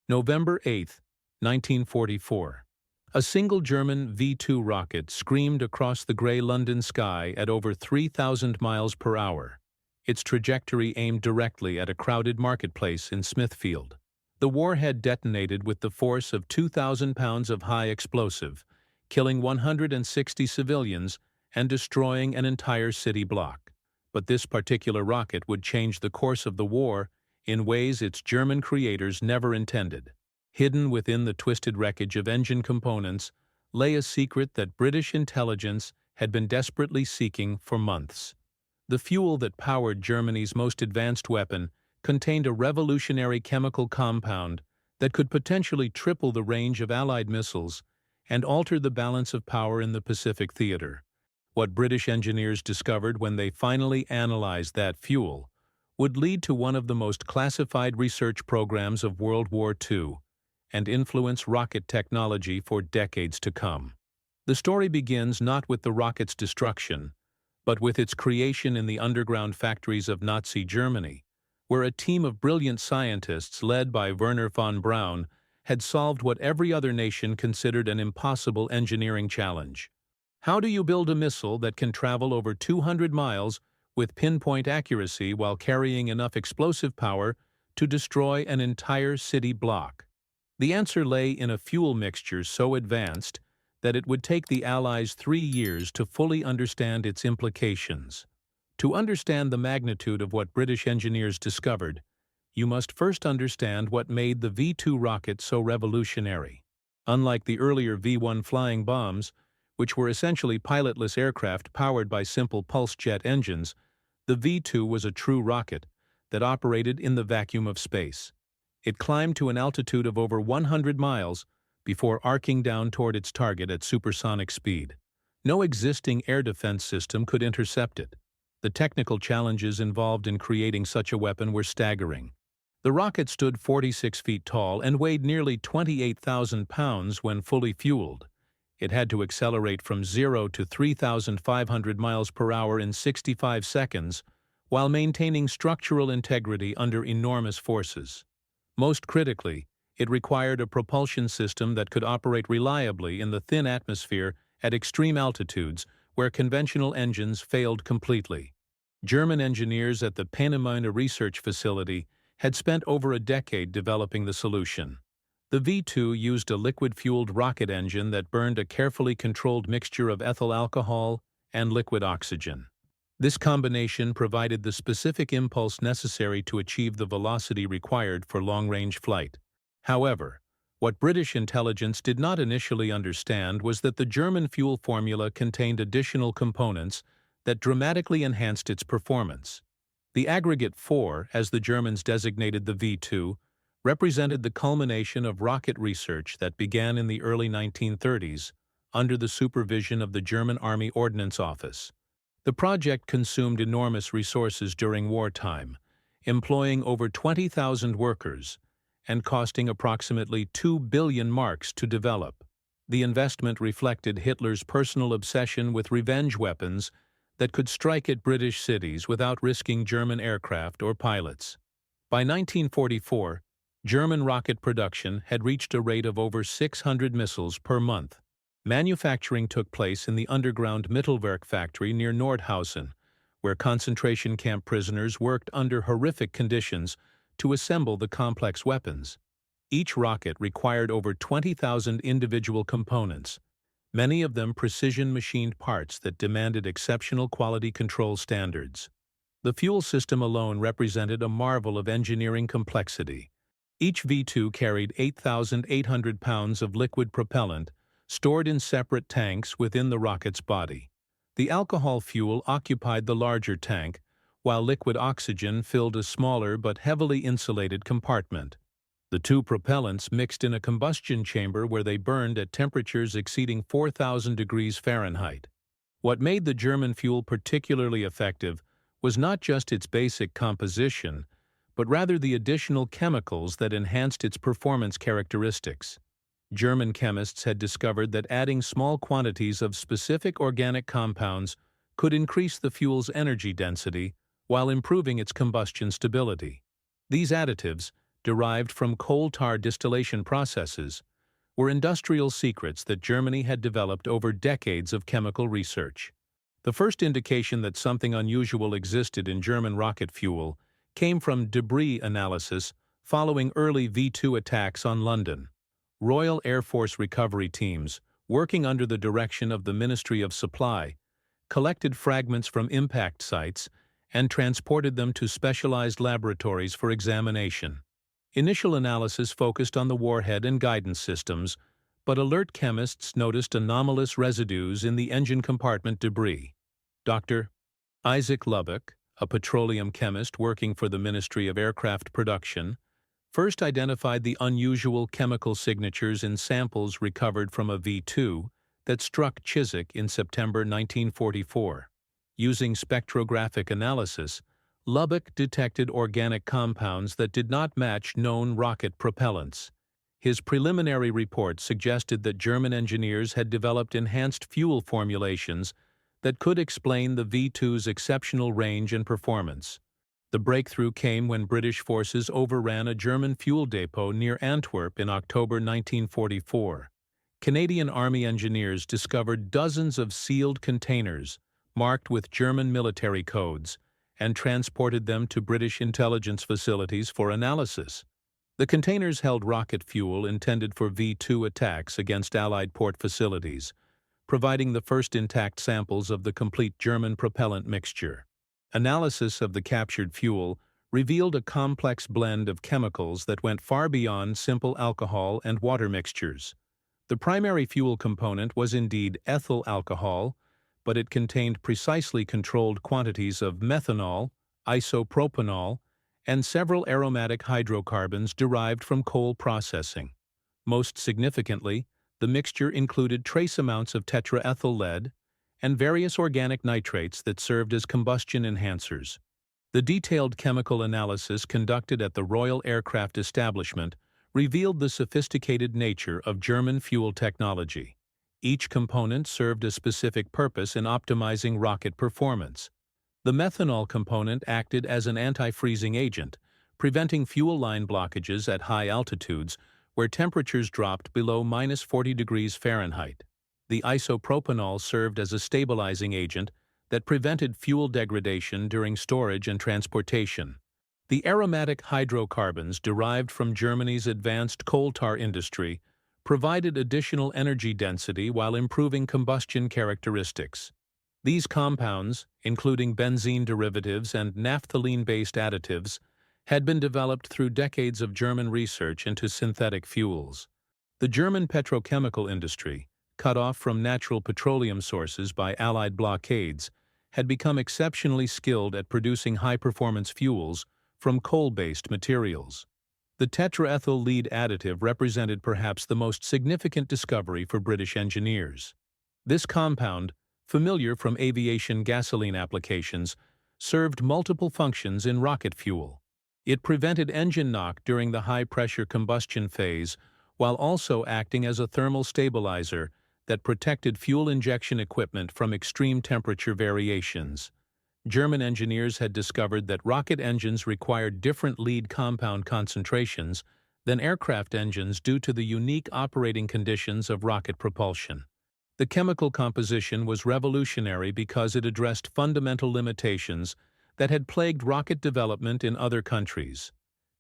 November 8, 1944. A single German V-2 rocket screamed across the gray London sky at over 3,000 miles per hour, its trajectory aimed directly at a crowded marketplace in Smithfield. The warhead detonated with the force of 2,000 pounds of high explosive, killing 160 civilians and destroying an entire city block. But this particular rocket would change the course of the war in ways its German creators never intended. Hidden within the twisted wreckage of engine components lay a secret that British intelligence had been desperately seeking for months. The fuel that powered Germany's most advanced weapon contained a revolutionary chemical compound that could potentially triple the range of Allied missiles and alter the balance of power in the Pacific theater. What British engineers discovered when they finally analyzed that fuel would lead to one of the most classified research programs of World War II and influence rocket technology for decades to come. The story begins not with the rocket's destruction, but with its creation in the underground factories of Nazi Germany, where a team of brilliant scientists led by Wernher von Braun had solved what every other nation considered an impossible engineering challenge. How do you build a missile that can travel over 200 miles with pinpoint accuracy while carrying enough explosive power to destroy an entire city block? The answer lay in a fuel mixture so advanced that it would take the Allies 3 years to fully understand its implications. To understand the magnitude of what British engineers discovered, you must first understand what made the V-2 rocket so revolutionary. Unlike the earlier V-1 flying bombs, which were essentially pilotless aircraft powered by simple pulse jet engines, the V-2 was a true rocket that operated in the vacuum of space. It climbed to an altitude of over 100 miles before arcing down toward its target at supersonic speed. No existing air defense system could intercept it. The technical challenges involved in creating such a weapon were staggering. The rocket stood 46 feet tall and weighed nearly 28,000 pounds when fully fueled. It had to accelerate from 0 to 3,500 miles per hour in 65 seconds, while maintaining structural integrity under enormous forces. Most critically, it required a propulsion system that could operate reliably in the thin atmosphere at extreme altitudes where conventional engines failed completely. German engineers at the Peenemünde research facility had spent over a decade developing the solution. The V-2 used a liquid-fueled rocket engine that burned a carefully controlled mixture of ethyl alcohol and liquid oxygen. This combination provided the specific impulse necessary to achieve the velocity required for long-range flight. However, what British intelligence did not initially understand was that the German fuel formula contained additional components that dramatically enhanced its performance. The Aggregate 4, as the Germans designated the V-2, represented the culmination of rocket research that began in the early 1930s under the supervision of the German Army Ordnance Office. The project consumed enormous resources during wartime, employing over 20,000 workers and costing approximately 2 billion marks to develop. The investment reflected Hitler's personal obsession with revenge weapons that could strike at British cities without risking German aircraft or pilots. By 1944, German rocket production had reached a rate of over 600 missiles per month. Manufacturing took place in the underground Mittelwerk factory near Nordhausen, where concentration camp prisoners worked under horrific conditions to assemble the complex weapons. Each rocket required over 20,000 individual components, many of them precision-machined parts that demanded exceptional quality control standards. The fuel system alone represented a marvel of engineering complexity. Each V-2 carried 8,800 pounds of liquid propellant stored in separate tanks within the rocket's body. The alcohol fuel occupied the larger tank, while liquid oxygen filled a smaller but heavily insulated compartment. The two propellants mixed in a combustion chamber where they burned at temperatures exceeding 4,000 degrees Fahrenheit. What made the German fuel particularly effective was not just its basic composition, but rather the additional chemicals that enhanced its performance characteristics. German chemists had discovered that adding small quantities of specific organic compounds could increase the fuel's energy density while improving its combustion stability. These additives, derived from coal tar distillation processes, were industrial secrets that Germany had developed over decades of chemical research. The first indication that something unusual existed in German rocket fuel came from debris analysis following early V-2 attacks on London. Royal Air Force recovery teams, working under the direction of the Ministry of Supply, collected fragments from impact sites and transported them to specialized laboratories for examination. Initial analysis focused on the warhead and guidance systems, but alert chemists noticed anomalous residues in the engine compartment debris. Dr. Isaac Lubbock, a petroleum chemist working for the Ministry of Aircraft Production, first identified the unusual chemical signatures in samples recovered from a V-2 that struck Chiswick in September 1944. Using spectrographic analysis, Lubbock detected organic compounds that did not match known rocket propellants. His preliminary report suggested that German engineers had developed enhanced fuel formulations that could explain the V-2's exceptional range and performance. The breakthrough came when British forces overran a German fuel depot near Antwerp in October 1944. Canadian Army engineers discovered dozens of sealed containers marked with German military codes and transported them to British intelligence facilities for analysis. The containers held rocket fuel intended for V-2 attacks against Allied port facilities, providing the first intact samples of the complete German propellant mixture. Analysis of the captured fuel revealed a complex blend of chemicals that went far beyond simple alcohol and water mixtures. The primary fuel component was indeed ethyl alcohol, but it contained precisely controlled quantities of methanol, isopropanol, and several aromatic hydrocarbons derived from coal processing. Most significantly, the mixture included trace amounts of tetraethyl lead and various organic nitrates that served as combustion enhancers. The detailed chemical analysis conducted at the Royal Aircraft Establishment revealed the sophisticated nature of German fuel technology. Each component served a specific purpose in optimizing rocket performance. The methanol component acted as an anti-freezing agent, preventing fuel line blockages at high altitudes where temperatures dropped below -40 degrees Fahrenheit. The isopropanol served as a stabilizing agent that prevented fuel degradation during storage and transportation. The aromatic hydrocarbons derived from Germany's advanced coal tar industry provided additional energy density while improving combustion characteristics. These compounds, including benzene derivatives and naphthalene-based additives, had been developed through decades of German research into synthetic fuels. The German petrochemical industry, cut off from natural petroleum sources by Allied blockades, had become exceptionally skilled at producing high-performance fuels from coal-based materials. The tetraethyl lead additive represented perhaps the most significant discovery for British engineers. This compound, familiar from aviation gasoline applications, served multiple functions in rocket fuel. It prevented engine knock during the high-pressure combustion phase while also acting as a thermal stabilizer that protected fuel injection equipment from extreme temperature variations. German engineers had discovered that rocket engines required different lead compound concentrations than aircraft engines due to the unique operating conditions of rocket propulsion. The chemical composition was revolutionary because it addressed fundamental limitations that had plagued rocket development in other countries.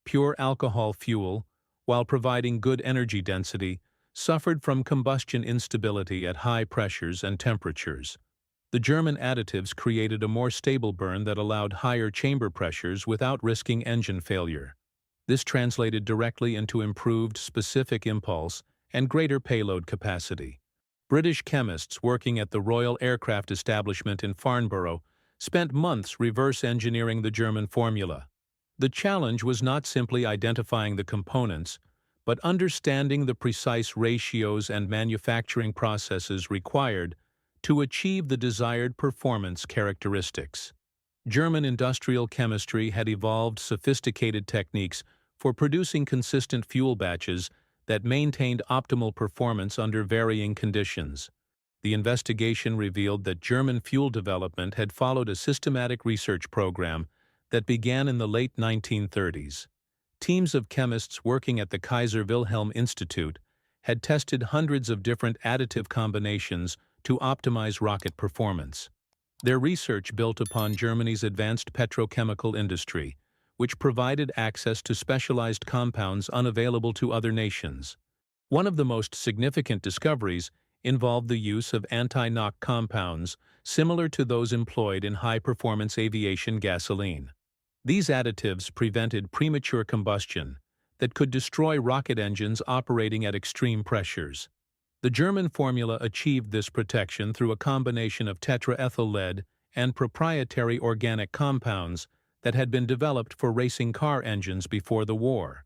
Pure alcohol fuel, while providing good energy density, suffered from combustion instability at high pressures and temperatures. The German additives created a more stable burn that allowed higher chamber pressures without risking engine failure. This translated directly into improved specific impulse and greater payload capacity. British chemists working at the Royal Aircraft Establishment in Farnborough spent months reverse engineering the German formula. The challenge was not simply identifying the components, but understanding the precise ratios and manufacturing processes required to achieve the desired performance characteristics. German industrial chemistry had evolved sophisticated techniques for producing consistent fuel batches that maintained optimal performance under varying conditions. The investigation revealed that German fuel development had followed a systematic research program that began in the late 1930s. Teams of chemists working at the Kaiser Wilhelm Institute had tested hundreds of different additive combinations to optimize rocket performance. Their research built upon Germany's advanced petrochemical industry, which provided access to specialized compounds unavailable to other nations. One of the most significant discoveries involved the use of anti-knock compounds similar to those employed in high-performance aviation gasoline. These additives prevented premature combustion that could destroy rocket engines operating at extreme pressures. The German formula achieved this protection through a combination of tetraethyl lead and proprietary organic compounds that had been developed for racing car engines before the war.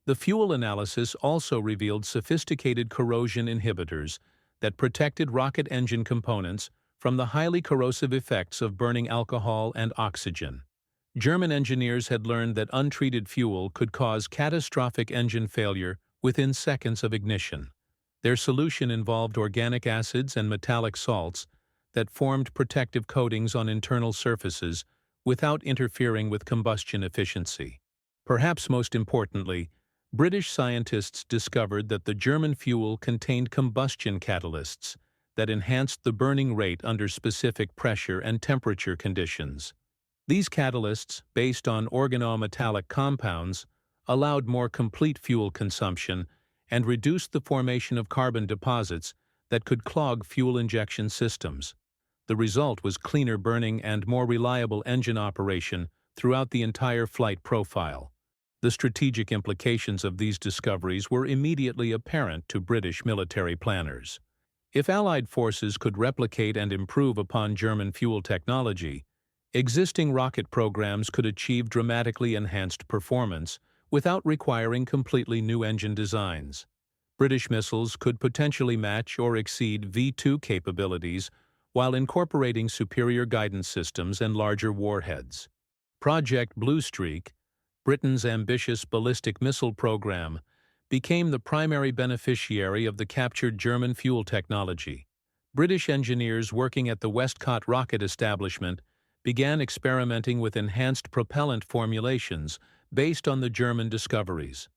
The fuel analysis also revealed sophisticated corrosion inhibitors that protected rocket engine components from the highly corrosive effects of burning alcohol and oxygen. German engineers had learned that untreated fuel could cause catastrophic engine failure within seconds of ignition. Their solution involved organic acids and metallic salts that formed protective coatings on internal surfaces without interfering with combustion efficiency. Perhaps most importantly, British scientists discovered that the German fuel contained combustion catalysts that enhanced the burning rate under specific pressure and temperature conditions. These catalysts, based on organometallic compounds, allowed more complete fuel consumption and reduced the formation of carbon deposits that could clog fuel injection systems. The result was cleaner burning and more reliable engine operation throughout the entire flight profile. The strategic implications of these discoveries were immediately apparent to British military planners. If Allied forces could replicate and improve upon German fuel technology, existing rocket programs could achieve dramatically enhanced performance without requiring completely new engine designs. British missiles could potentially match or exceed V-2 capabilities while incorporating superior guidance systems and larger warheads. Project Blue Streak, Britain's ambitious ballistic missile program, became the primary beneficiary of the captured German fuel technology. British engineers working at the Westcott Rocket Establishment began experimenting with enhanced propellant formulations based on the German discoveries.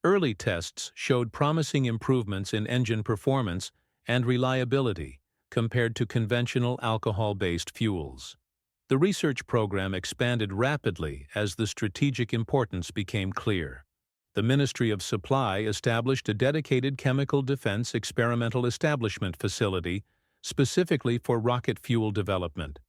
Early tests showed promising improvements in engine performance and reliability compared to conventional alcohol-based fuels. The research program expanded rapidly as the strategic importance became clear. The Ministry of Supply established a dedicated chemical defense experimental establishment facility specifically for rocket fuel development.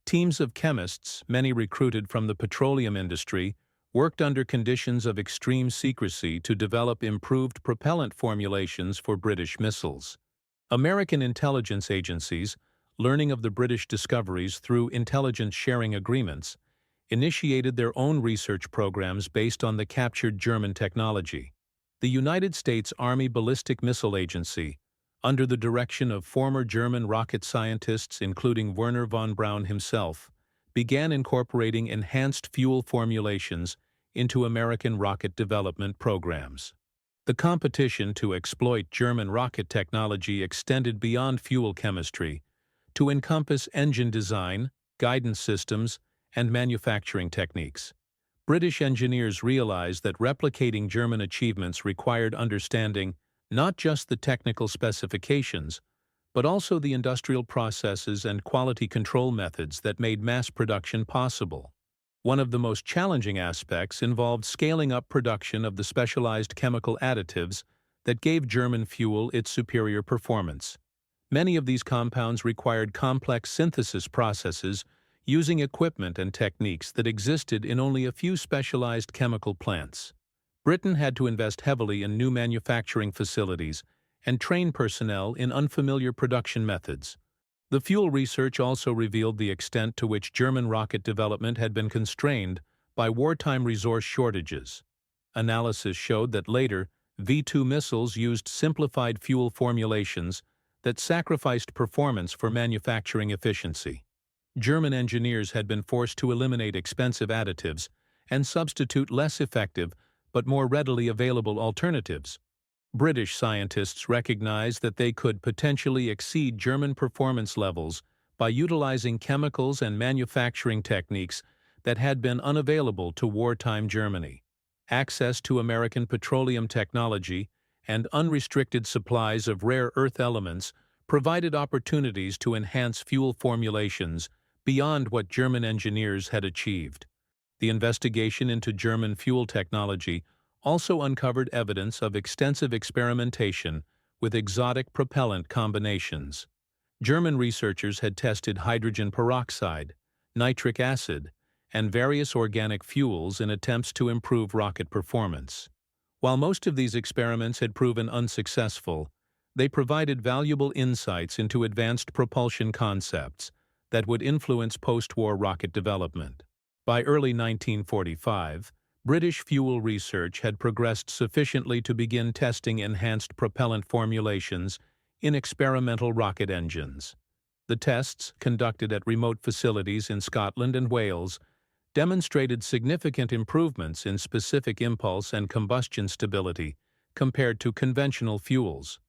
Teams of chemists, many recruited from the petroleum industry, worked under conditions of extreme secrecy to develop improved propellant formulations for British missiles. American intelligence agencies, learning of the British discoveries through intelligence sharing agreements, initiated their own research programs based on the captured German technology. The United States Army Ballistic Missile Agency, under the direction of former German rocket scientists including Wernher von Braun himself, began incorporating enhanced fuel formulations into American rocket development programs. The competition to exploit German rocket technology extended beyond fuel chemistry to encompass engine design, guidance systems, and manufacturing techniques. British engineers realized that replicating German achievements required understanding not just the technical specifications, but also the industrial processes and quality control methods that made mass production possible. One of the most challenging aspects involved scaling up production of the specialized chemical additives that gave German fuel its superior performance. Many of these compounds required complex synthesis processes using equipment and techniques that existed in only a few specialized chemical plants. Britain had to invest heavily in new manufacturing facilities and train personnel in unfamiliar production methods. The fuel research also revealed the extent to which German rocket development had been constrained by wartime resource shortages. Analysis showed that later, V-2 missiles used simplified fuel formulations that sacrificed performance for manufacturing efficiency. German engineers had been forced to eliminate expensive additives and substitute less effective but more readily available alternatives. British scientists recognized that they could potentially exceed German performance levels by utilizing chemicals and manufacturing techniques that had been unavailable to wartime Germany. access to American petroleum technology, and unrestricted supplies of rare earth elements provided opportunities to enhance fuel formulations beyond what German engineers had achieved. The investigation into German fuel technology also uncovered evidence of extensive experimentation with exotic propellant combinations. German researchers had tested hydrogen peroxide, nitric acid, and various organic fuels in attempts to improve rocket performance. While most of these experiments had proven unsuccessful, they provided valuable insights into advanced propulsion concepts that would influence post-war rocket development. By early 1945, British fuel research had progressed sufficiently to begin testing enhanced propellant formulations in experimental rocket engines. The tests, conducted at remote facilities in Scotland and Wales, demonstrated significant improvements in specific impulse and combustion stability compared to conventional fuels.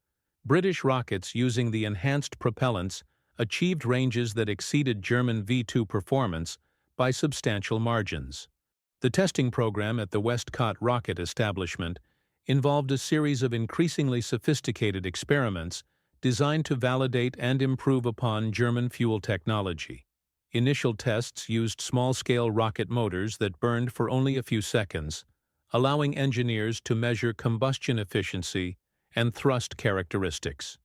British rockets using the enhanced propellants achieved ranges that exceeded German V-2 performance by substantial margins. The testing program at the Westcott Rocket Establishment involved a series of increasingly sophisticated experiments designed to validate and improve upon German fuel technology. Initial tests used small-scale rocket motors that burned for only a few seconds, allowing engineers to measure combustion efficiency and thrust characteristics.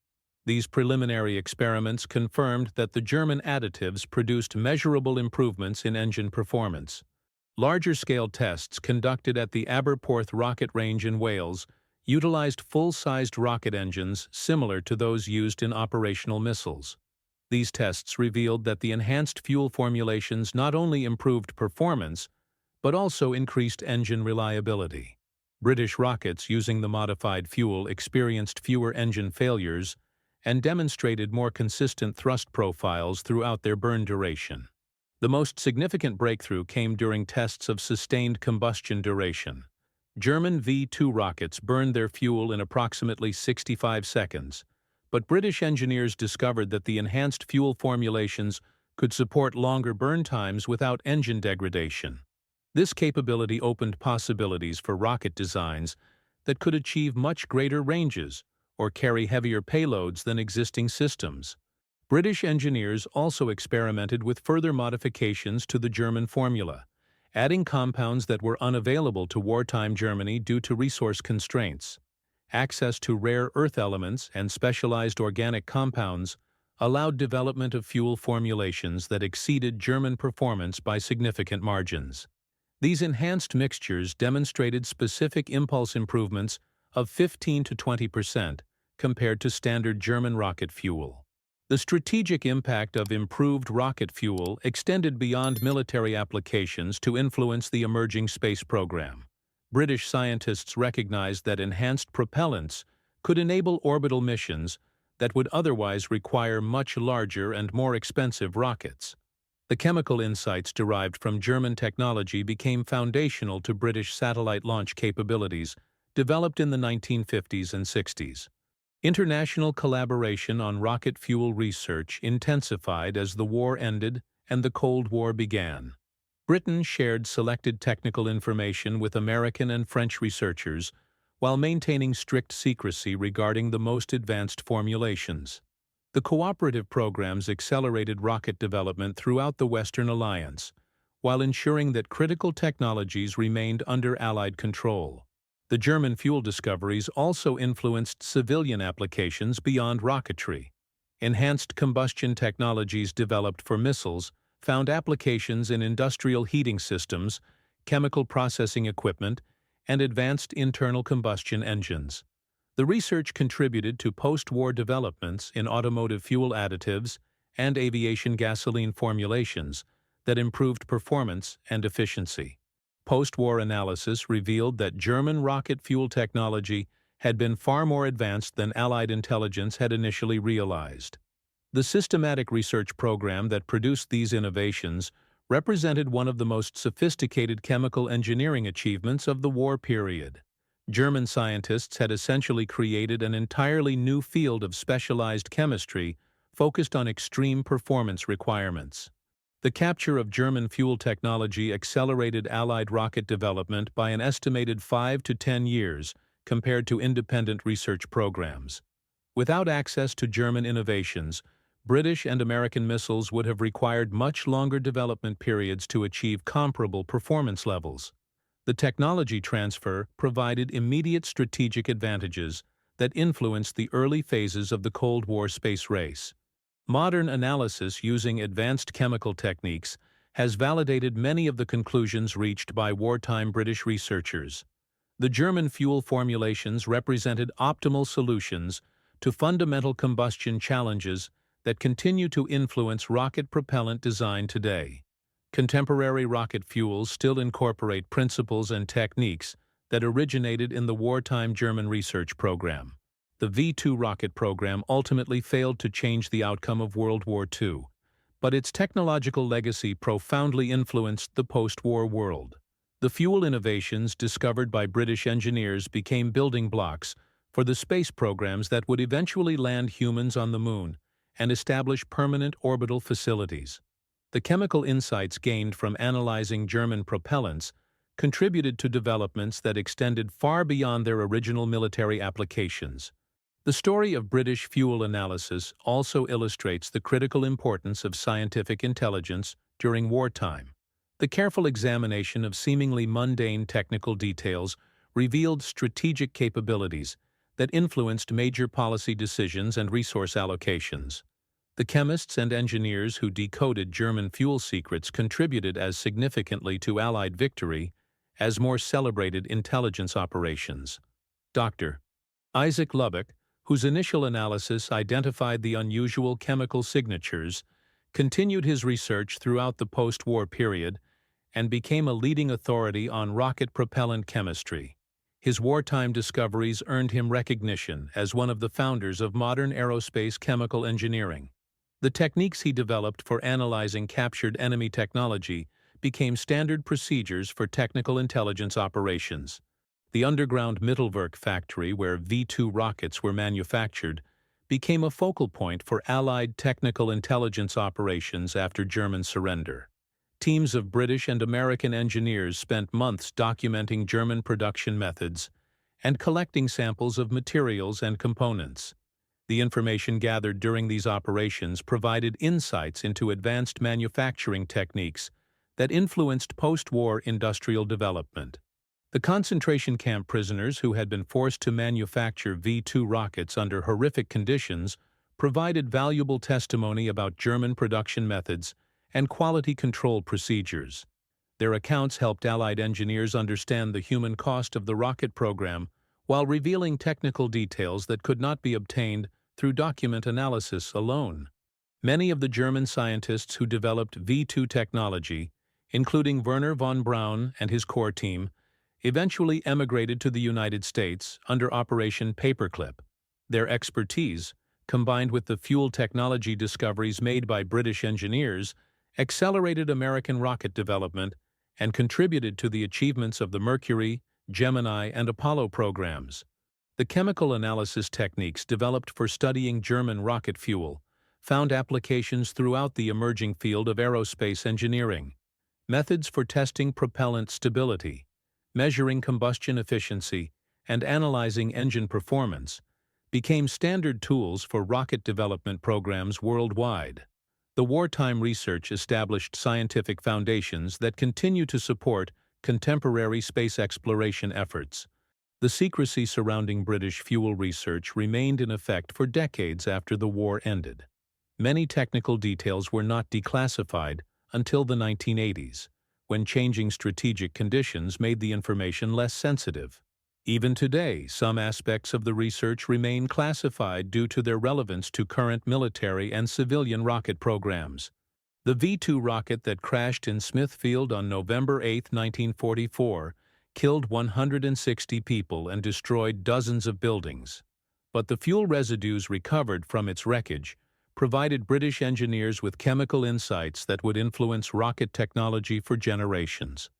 These preliminary experiments confirmed that the German additives produced measurable improvements in engine performance. Larger-scale tests conducted at the Aberporth rocket range in Wales utilized full-sized rocket engines similar to those used in operational missiles. These tests revealed that the enhanced fuel formulations not only improved performance, but also increased engine reliability. British rockets using the modified fuel experienced fewer engine failures and demonstrated more consistent thrust profiles throughout their burn duration. The most significant breakthrough came during tests of sustained combustion duration. German V-2 rockets burned their fuel in approximately 65 seconds, but British engineers discovered that the enhanced fuel formulations could support longer burn times without engine degradation. This capability opened possibilities for rocket designs that could achieve much greater ranges or carry heavier payloads than existing systems. British engineers also experimented with further modifications to the German formula, adding compounds that were unavailable to wartime Germany due to resource constraints. Access to rare earth elements and specialized organic compounds allowed development of fuel formulations that exceeded German performance by significant margins. These enhanced mixtures demonstrated specific impulse improvements of 15 to 20% compared to standard German rocket fuel. The strategic impact of improved rocket fuel extended beyond military applications to influence the emerging space program. British scientists recognized that enhanced propellants could enable orbital missions that would otherwise require much larger and more expensive rockets. The chemical insights derived from German technology became foundational to British satellite launch capabilities developed in the 1950s and 60s. International collaboration on rocket fuel research intensified as the war ended and the Cold War began. Britain shared selected technical information with American and French researchers while maintaining strict secrecy regarding the most advanced formulations. The cooperative programs accelerated rocket development throughout the Western Alliance, while ensuring that critical technologies remained under Allied control. The German fuel discoveries also influenced civilian applications beyond rocketry. Enhanced combustion technologies developed for missiles found applications in industrial heating systems, chemical processing equipment, and advanced internal combustion engines. The research contributed to post-war developments in automotive fuel additives and aviation gasoline formulations that improved performance and efficiency. Post-war analysis revealed that German rocket fuel technology had been far more advanced than Allied intelligence had initially realized. The systematic research program that produced these innovations represented one of the most sophisticated chemical engineering achievements of the war period. German scientists had essentially created an entirely new field of specialized chemistry focused on extreme performance requirements. The capture of German fuel technology accelerated Allied rocket development by an estimated 5 to 10 years compared to independent research programs. Without access to German innovations, British and American missiles would have required much longer development periods to achieve comparable performance levels. The technology transfer provided immediate strategic advantages that influenced the early phases of the Cold War space race. Modern analysis using advanced chemical techniques has validated many of the conclusions reached by wartime British researchers. The German fuel formulations represented optimal solutions to fundamental combustion challenges that continue to influence rocket propellant design today. Contemporary rocket fuels still incorporate principles and techniques that originated in the wartime German research program. The V-2 rocket program ultimately failed to change the outcome of World War II, but its technological legacy profoundly influenced the post-war world. The fuel innovations discovered by British engineers became building blocks for the space programs that would eventually land humans on the Moon and establish permanent orbital facilities. The chemical insights gained from analyzing German propellants contributed to developments that extended far beyond their original military applications. The story of British fuel analysis also illustrates the critical importance of scientific intelligence during wartime. The careful examination of seemingly mundane technical details revealed strategic capabilities that influenced major policy decisions and resource allocations. The chemists and engineers who decoded German fuel secrets contributed as significantly to Allied victory as more celebrated intelligence operations. Dr. Isaac Lubbock, whose initial analysis identified the unusual chemical signatures, continued his research throughout the post-war period and became a leading authority on rocket propellant chemistry. His wartime discoveries earned him recognition as one of the founders of modern aerospace chemical engineering. The techniques he developed for analyzing captured enemy technology became standard procedures for technical intelligence operations. The underground Mittelwerk factory where V-2 rockets were manufactured became a focal point for Allied technical intelligence operations after German surrender. Teams of British and American engineers spent months documenting German production methods and collecting samples of materials and components. The information gathered during these operations provided insights into advanced manufacturing techniques that influenced post-war industrial development. The concentration camp prisoners who had been forced to manufacture V-2 rockets under horrific conditions provided valuable testimony about German production methods and quality control procedures. Their accounts helped Allied engineers understand the human cost of the rocket program while revealing technical details that could not be obtained through document analysis alone. Many of the German scientists who developed V-2 technology, including Wernher von Braun and his core team, eventually emigrated to the United States under Operation Paperclip. Their expertise, combined with the fuel technology discoveries made by British engineers, accelerated American rocket development and contributed to the achievements of the Mercury, Gemini, and Apollo programs. The chemical analysis techniques developed for studying German rocket fuel found applications throughout the emerging field of aerospace engineering. Methods for testing propellant stability, measuring combustion efficiency, and analyzing engine performance became standard tools for rocket development programs worldwide. The wartime research established scientific foundations that continue to support contemporary space exploration efforts. The secrecy surrounding British fuel research remained in effect for decades after the war ended. Many technical details were not declassified until the 1980s, when changing strategic conditions made the information less sensitive. Even today, some aspects of the research remain classified due to their relevance to current military and civilian rocket programs. The V-2 rocket that crashed in Smithfield on November 8, 1944, killed 160 people and destroyed dozens of buildings. But the fuel residues recovered from its wreckage provided British engineers with chemical insights that would influence rocket technology for generations.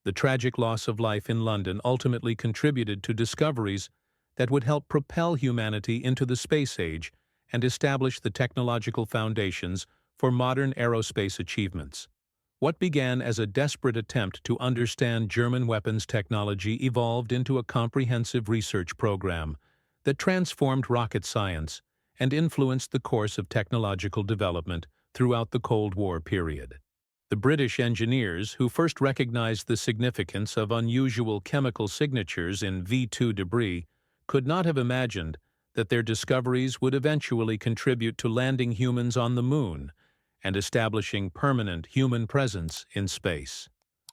The tragic loss of life in London ultimately contributed to discoveries that would help propel humanity into the space age and establish the technological foundations for modern aerospace achievements. What began as a desperate attempt to understand German weapons technology evolved into a comprehensive research program that transformed rocket science and influenced the course of technological development throughout the Cold War period. The British engineers, who first recognized the significance of unusual chemical signatures in V2 debris, could not have imagined that their discoveries would eventually contribute to landing humans on the Moon and establishing permanent human presence in space.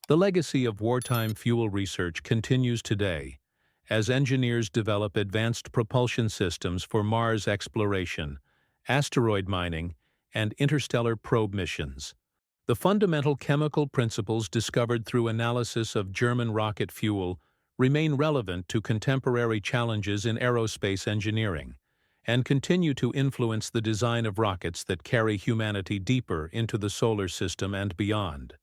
The legacy of wartime fuel research continues today, as engineers develop advanced propulsion systems for Mars exploration, asteroid mining, and interstellar probe missions. The fundamental chemical principles discovered through analysis of German rocket fuel remain relevant to contemporary challenges in aerospace engineering and continue to influence the design of rockets that carry humanity deeper into the solar system and beyond.